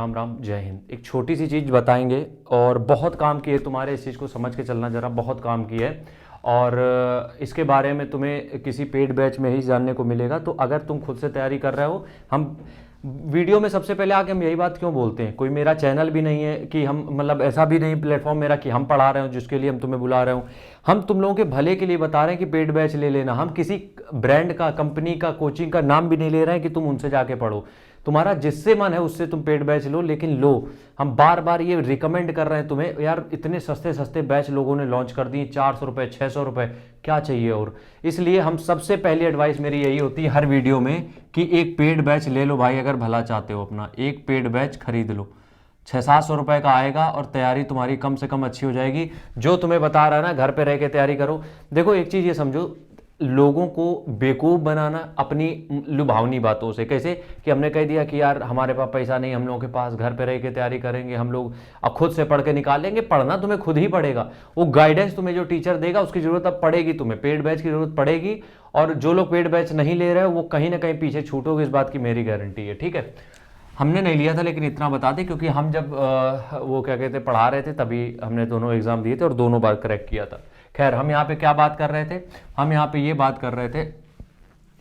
राम राम, जय हिंद। एक छोटी सी चीज़ बताएंगे और बहुत काम की है, तुम्हारे इस चीज़ को समझ के चलना, ज़रा बहुत काम की है। और इसके बारे में तुम्हें किसी पेड बैच में ही जानने को मिलेगा। तो अगर तुम खुद से तैयारी कर रहे हो, हम वीडियो में सबसे पहले आके हम यही बात क्यों बोलते हैं, कोई मेरा चैनल भी नहीं है कि हम मतलब ऐसा भी नहीं प्लेटफॉर्म मेरा कि हम पढ़ा रहे हो जिसके लिए हम तुम्हें बुला रहे हो। हम तुम लोगों के भले के लिए बता रहे हैं कि पेड बैच ले लेना। हम किसी ब्रांड का, कंपनी का, कोचिंग का नाम भी नहीं ले रहे हैं कि तुम उनसे जाके पढ़ो। तुम्हारा जिससे मन है उससे तुम पेड बैच लो, लेकिन लो। हम बार बार ये रिकमेंड कर रहे हैं तुम्हें, यार इतने सस्ते सस्ते बैच लोगों ने लॉन्च कर दिए, 400 रुपये, 600 रुपये, क्या चाहिए और। इसलिए हम सबसे पहली एडवाइस मेरी यही होती है हर वीडियो में कि एक पेड बैच ले लो भाई। अगर भला चाहते हो अपना, एक पेड बैच खरीद लो। 600-700 रुपये का आएगा और तैयारी तुम्हारी कम से कम अच्छी हो जाएगी। जो तुम्हें बता रहा है ना, घर पे रह के तैयारी करो। देखो एक चीज़ ये समझो, लोगों को बेवकूफ़ बनाना अपनी लुभावनी बातों से। कैसे कि हमने कह दिया कि यार हमारे पास पैसा नहीं, हम लोगों के पास, घर पे रह के तैयारी करेंगे हम लोग, अब खुद से पढ़ के निकाल लेंगे। पढ़ना तुम्हें खुद ही पड़ेगा। वो गाइडेंस तुम्हें जो टीचर देगा उसकी ज़रूरत अब पड़ेगी, तुम्हें पेड बैच की ज़रूरत पड़ेगी। और जो लोग पेड बैच नहीं ले रहे हो वो कहीं ना कहीं पीछे छूटोगे, इस बात की मेरी गारंटी है। ठीक है, हमने नहीं लिया था लेकिन इतना बता दें, क्योंकि हम जब वो क्या कहते पढ़ा रहे थे तभी हमने दोनों एग्ज़ाम दिए थे और दोनों बार क्रैक किया था। खैर, हम यहाँ पे क्या बात कर रहे थे, हम यहाँ पे ये बात कर रहे थे,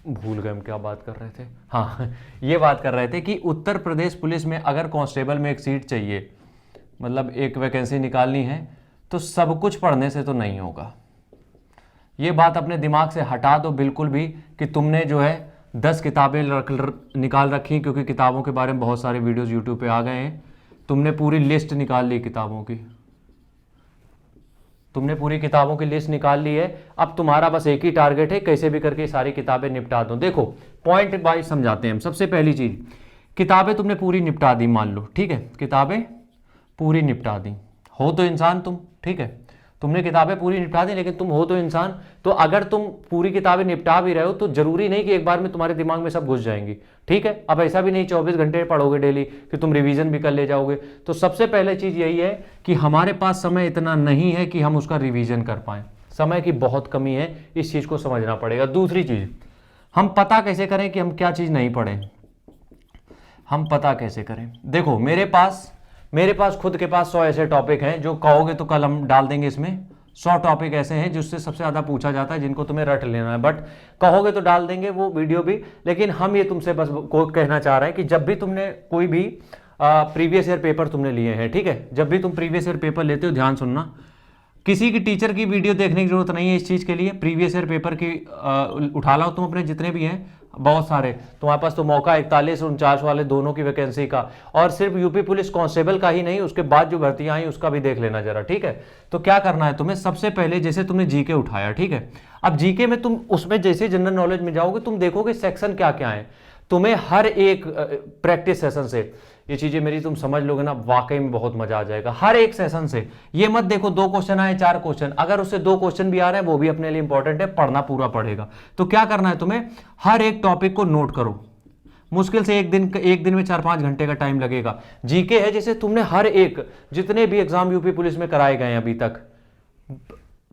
भूल गए हम क्या बात कर रहे थे। हाँ, ये बात कर रहे थे कि उत्तर प्रदेश पुलिस में अगर कांस्टेबल में एक सीट चाहिए, मतलब एक वैकेंसी निकालनी है, तो सब कुछ पढ़ने से तो नहीं होगा। ये बात अपने दिमाग से हटा दो बिल्कुल भी कि तुमने जो है 10 किताबें निकाल रखी, क्योंकि किताबों के बारे में बहुत सारे वीडियोस यूट्यूब पे आ गए हैं। तुमने पूरी लिस्ट निकाल ली किताबों की, तुमने पूरी किताबों की लिस्ट निकाल ली है। अब तुम्हारा बस एक ही टारगेट है, कैसे भी करके सारी किताबें निपटा दो। देखो पॉइंट वाइज समझाते हैं हम। सबसे पहली चीज़, किताबें तुमने पूरी निपटा दी, मान लो, ठीक है, किताबें पूरी निपटा दी। हो तो इंसान तुम, ठीक है, तुमने किताबें पूरी निपटा दी, लेकिन तुम हो तो इंसान। तो अगर तुम पूरी किताबें निपटा भी रहे हो तो जरूरी नहीं कि एक बार में तुम्हारे दिमाग में सब घुस जाएंगी। ठीक है, अब ऐसा भी नहीं 24 घंटे पढ़ोगे डेली कि तुम रिवीजन भी कर ले जाओगे। तो सबसे पहले चीज़ यही है कि हमारे पास समय इतना नहीं है कि हम उसका रिवीजन कर पाएँ। समय की बहुत कमी है, इस चीज़ को समझना पड़ेगा। दूसरी चीज़, हम पता कैसे करें कि हम क्या चीज़ नहीं पढ़ें। हम पता कैसे करें, देखो मेरे पास खुद के पास 100 ऐसे टॉपिक हैं जो कहोगे तो कल हम डाल देंगे इसमें। 100 टॉपिक ऐसे हैं जिससे सबसे ज़्यादा पूछा जाता है, जिनको तुम्हें रट लेना है, बट कहोगे तो डाल देंगे वो वीडियो भी। लेकिन हम ये तुमसे बस को कहना चाह रहे हैं कि जब भी तुमने कोई भी प्रीवियस ईयर पेपर तुमने लिए हैं, ठीक है, जब भी तुम प्रीवियस ईयर पेपर लेते हो, ध्यान सुनना, किसी की टीचर की वीडियो देखने की जरूरत नहीं है इस चीज़ के लिए। प्रीवियस ईयर पेपर की उठा लाओ तुम अपने जितने भी हैं, बहुत सारे तुम्हारे पास तो मौका 41-49 वाले दोनों की वैकेंसी का, और सिर्फ यूपी पुलिस कांस्टेबल का ही नहीं, उसके बाद जो भर्तियां आई उसका भी देख लेना जरा। ठीक है, तो क्या करना है तुम्हें, सबसे पहले जैसे तुमने जीके उठाया, ठीक है, अब जीके में तुम उसमें जैसे जनरल नॉलेज में जाओगे तुम देखोगे सेक्शन क्या क्या है। तुम्हें हर एक प्रैक्टिस सेशन से ये चीजें मेरी तुम समझ लोगे ना, वाकई में बहुत मजा आ जाएगा। हर एक सेशन से ये मत देखो 2 क्वेश्चन आए 4 क्वेश्चन, अगर उससे 2 क्वेश्चन भी आ रहे हैं वो भी अपने लिए इंपॉर्टेंट है, पढ़ना पूरा पड़ेगा। तो क्या करना है तुम्हें, हर एक टॉपिक को नोट करो। मुश्किल से एक दिन में 4-5 घंटे का टाइम लगेगा। जीके है जैसे तुमने हर एक, जितने भी एग्जाम यूपी पुलिस में कराए गए हैं अभी तक,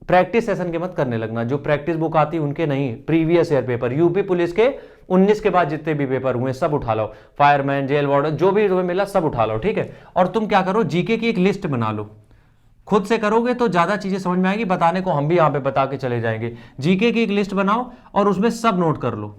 प्रैक्टिस सेशन के मत करने लगना। जो प्रैक्टिस बुक आती उनके नहीं, previous year paper UP police के 19 के बाद जितने भी पेपर हुए सब उठा लो, फायरमैन, जेल वार्डन, जो भी तुम्हें मिला सब उठा लो। ठीक है, और तुम क्या करो, जीके की एक लिस्ट बना लो। खुद से करोगे तो ज्यादा चीजें समझ में आएगी, बताने को हम भी यहां पे बता के चले जाएंगे। जीके की एक लिस्ट बनाओ और उसमें सब नोट कर लो।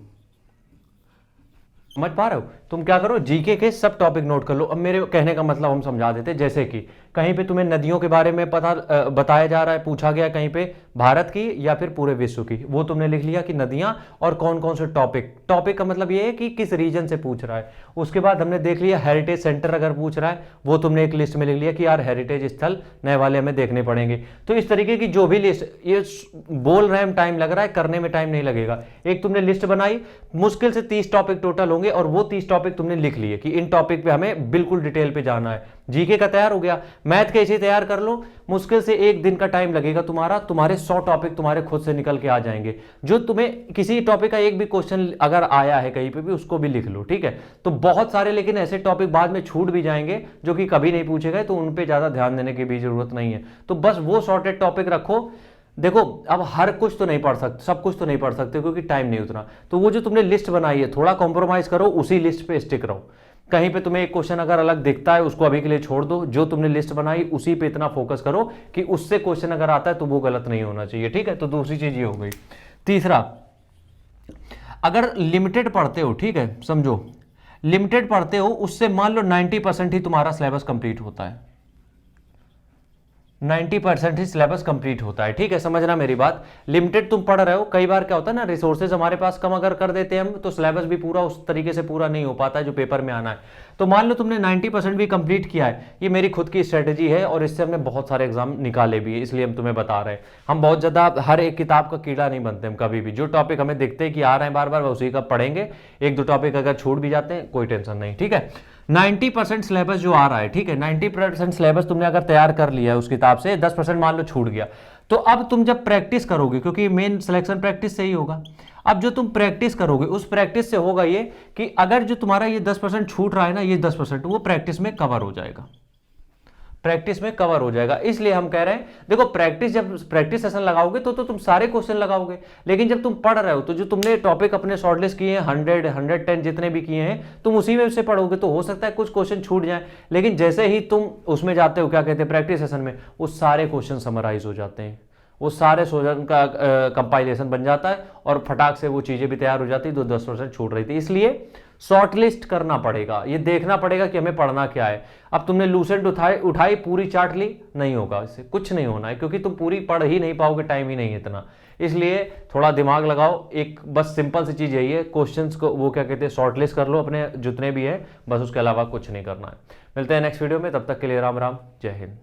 समझ पा रहे हो, तुम क्या करो, जीके के सब टॉपिक नोट कर लो। अब मेरे कहने का मतलब हम समझा देते, जैसे कि कहीं पे तुम्हें नदियों के बारे में बताया जा रहा है, पूछा गया कहीं पे भारत की या फिर पूरे विश्व की, वो तुमने लिख लिया कि नदियां और कौन कौन से टॉपिक का मतलब ये है कि किस रीजन से पूछ रहा है। उसके बाद हमने देख लिया हेरिटेज सेंटर अगर पूछ रहा है, वो तुमने एक लिस्ट में लिख लिया कि यार हेरिटेज स्थल नए वाले हमें देखने पड़ेंगे। तो इस तरीके की जो भी लिस्ट, ये बोल रहे हैं टाइम लग रहा है, करने में टाइम नहीं लगेगा। एक तुमने लिस्ट बनाई, मुश्किल से 30 टॉपिक टोटल होंगे और वो 30 टॉपिक तुमने लिख लिए कि इन टॉपिक पे हमें बिल्कुल डिटेल पे जाना है। जीके का तैयार हो गया। मैथ के ऐसे तैयार कर लो, मुश्किल से 1 दिन का टाइम लगेगा तुम्हारा, तुम्हारे 100 टॉपिक तुम्हारे खुद से निकल के आ जाएंगे। जो तुम्हें किसी टॉपिक का एक भी क्वेश्चन अगर आया है कहीं पे भी, उसको भी लिख लो। ठीक है, तो बहुत सारे लेकिन ऐसे टॉपिक बाद में छूट भी जाएंगे जो कि कभी नहीं पूछे गए, तो उन पे ज्यादा ध्यान देने की भी जरूरत नहीं है। तो बस वो सॉर्टेड टॉपिक रखो। देखो अब हर कुछ तो नहीं पढ़ सकते, सब कुछ तो नहीं पढ़ सकते क्योंकि टाइम नहीं उतना। तो वो जो तुमने लिस्ट बनाई है, थोड़ा कॉम्प्रोमाइज करो, उसी लिस्ट पे स्टिक रहो। कहीं पे तुम्हें एक क्वेश्चन अगर अलग दिखता है उसको अभी के लिए छोड़ दो, जो तुमने लिस्ट बनाई उसी पे इतना फोकस करो कि उससे क्वेश्चन अगर आता है तो वो गलत नहीं होना चाहिए, ठीक है। तो दूसरी चीज ये हो गई। तीसरा, अगर लिमिटेड पढ़ते हो, ठीक है, समझो लिमिटेड पढ़ते हो, उससे मान लो 90% ही तुम्हारा सिलेबस कंप्लीट होता है, 90% ही सिलेबस कंप्लीट होता है, ठीक है, समझना मेरी बात। लिमिटेड तुम पढ़ रहे हो, कई बार क्या होता है ना, रिसोर्सेज हमारे पास कम अगर कर देते हैं हम तो सिलेबस भी पूरा उस तरीके से पूरा नहीं हो पाता है जो पेपर में आना है। तो मान लो तुमने 90% भी कंप्लीट किया है, ये मेरी खुद की स्ट्रेटेजी है और इससे हमने बहुत सारे एग्जाम निकाले भी है, इसलिए हम तुम्हें बता रहे हैं। हम बहुत ज़्यादा हर एक किताब का कीड़ा नहीं बनते हम कभी भी, जो टॉपिक हमें दिखते हैं कि आ रहे हैं बार बार उसी का पढ़ेंगे। एक दो टॉपिक अगर छूट भी जाते हैं कोई टेंशन नहीं, ठीक है। 90% सिलेबस जो आ रहा है, ठीक है, 90% सिलेबस तुमने अगर तैयार कर लिया है उस किताब से, 10% मान लो छूट गया, तो अब तुम जब प्रैक्टिस करोगे, क्योंकि मेन सिलेक्शन प्रैक्टिस से ही होगा, अब जो तुम प्रैक्टिस करोगे उस प्रैक्टिस से होगा ये कि अगर जो तुम्हारा ये 10% छूट रहा है ना, ये 10% वो प्रैक्टिस में कवर हो जाएगा, प्रैक्टिस में कवर हो जाएगा। इसलिए हम कह रहे हैं देखो, प्रैक्टिस जब प्रैक्टिस सेशन लगाओगे तो तुम सारे क्वेश्चन लगाओगे, लेकिन जब तुम पढ़ रहे हो तो जो तुमने टॉपिक अपने शॉर्टलिस्ट किए हैं 100 110 जितने भी किए हैं तुम उसी में से पढ़ोगे, तो हो सकता है कुछ क्वेश्चन छूट जाए, लेकिन जैसे ही तुम उसमें जाते हो, क्या कहते हैं, प्रैक्टिस सेशन में, वो सारे क्वेश्चन समराइज हो जाते हैं, वो सारे सोजन का कंपाइलेशन बन जाता है और फटाक से वो चीज़ें भी तैयार हो जाती है, तो 10% छूट रही थी। इसलिए शॉर्टलिस्ट करना पड़ेगा, ये देखना पड़ेगा कि हमें पढ़ना क्या है। अब तुमने लूसेंट उठाई पूरी चाट ली, नहीं होगा, इससे कुछ नहीं होना है, क्योंकि तुम पूरी पढ़ ही नहीं पाओगे, टाइम ही नहीं है इतना। इसलिए थोड़ा दिमाग लगाओ, एक बस सिंपल सी चीज़ यही है, क्वेश्चंस को वो क्या कहते हैं शॉर्टलिस्ट कर लो अपने जितने भी है, बस उसके अलावा कुछ नहीं करना है। मिलते हैं नेक्स्ट वीडियो में, तब तक के लिए राम राम, जय हिंद।